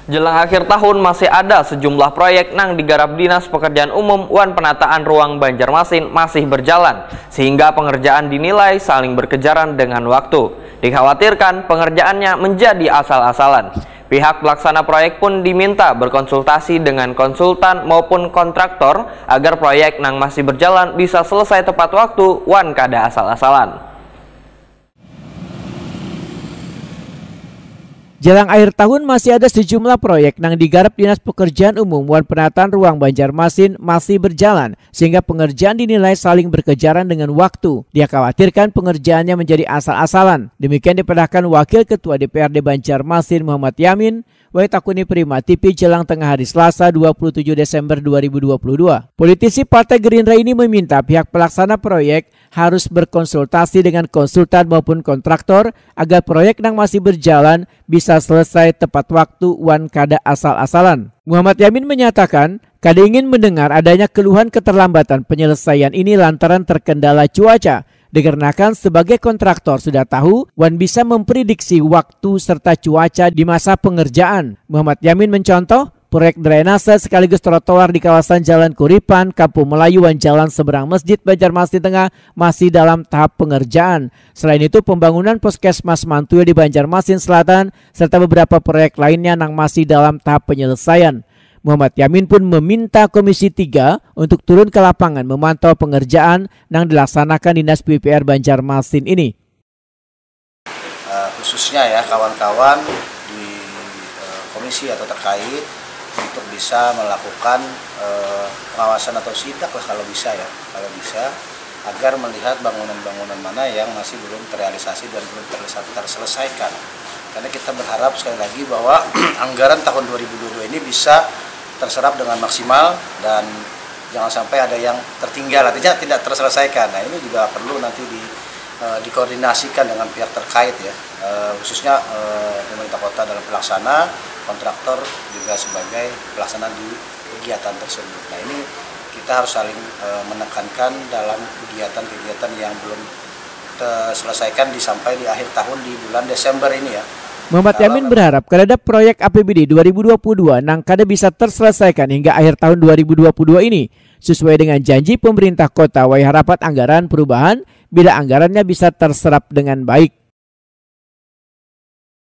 Jelang akhir tahun masih ada sejumlah proyek nang digarap Dinas Pekerjaan Umum wan penataan ruang Banjarmasin masih berjalan, sehingga pengerjaan dinilai saling berkejaran dengan waktu. Dikhawatirkan pengerjaannya menjadi asal-asalan. Pihak pelaksana proyek pun diminta berkonsultasi dengan konsultan maupun kontraktor agar proyek nang masih berjalan bisa selesai tepat waktu wan kada asal-asalan. Jelang akhir tahun masih ada sejumlah proyek nang digarap Dinas Pekerjaan Umum wan penataan ruang Banjarmasin masih berjalan sehingga pengerjaan dinilai saling berkejaran dengan waktu. Dia khawatirkan pengerjaannya menjadi asal-asalan. Demikian diperintahkan Wakil Ketua DPRD Banjarmasin Muhammad Yamin Waitakuni Prima TV jelang tengah hari Selasa 27 Desember 2022. Politisi Partai Gerindra ini meminta pihak pelaksana proyek harus berkonsultasi dengan konsultan maupun kontraktor agar proyek yang masih berjalan bisa selesai tepat waktu wan kada asal-asalan. Muhammad Yamin menyatakan, kada ingin mendengar adanya keluhan keterlambatan penyelesaian ini lantaran terkendala cuaca. Dikarenakan sebagai kontraktor sudah tahu wan bisa memprediksi waktu serta cuaca di masa pengerjaan. Muhammad Yamin mencontoh proyek drainase sekaligus trotoar di kawasan Jalan Kuripan, Kampung Melayu, Jalan Seberang Masjid Banjarmasin Tengah masih dalam tahap pengerjaan. Selain itu pembangunan Puskesmas Mantuil di Banjarmasin Selatan serta beberapa proyek lainnya yang masih dalam tahap penyelesaian. Muhammad Yamin pun meminta Komisi 3 untuk turun ke lapangan memantau pengerjaan yang dilaksanakan Dinas PUPR Banjarmasin ini. Khususnya ya kawan-kawan di komisi atau terkait untuk bisa melakukan pengawasan atau sidak lah kalau bisa agar melihat bangunan-bangunan mana yang masih belum terrealisasi dan belum terselesaikan. Karena kita berharap sekali lagi bahwa anggaran tahun 2022 ini bisa terserap dengan maksimal dan jangan sampai ada yang tertinggal, artinya tidak terselesaikan. Nah ini juga perlu nanti dikoordinasikan dengan pihak terkait ya, khususnya pemerintah kota dalam pelaksana, kontraktor juga sebagai pelaksana di kegiatan tersebut. Nah ini kita harus saling menekankan dalam kegiatan-kegiatan yang belum terselesaikan sampai di akhir tahun di bulan Desember ini ya. Muhammad Yamin berharap terhadap proyek APBD 2022 nang kada bisa terselesaikan hingga akhir tahun 2022 ini sesuai dengan janji pemerintah kota wai harapat anggaran perubahan bila anggarannya bisa terserap dengan baik.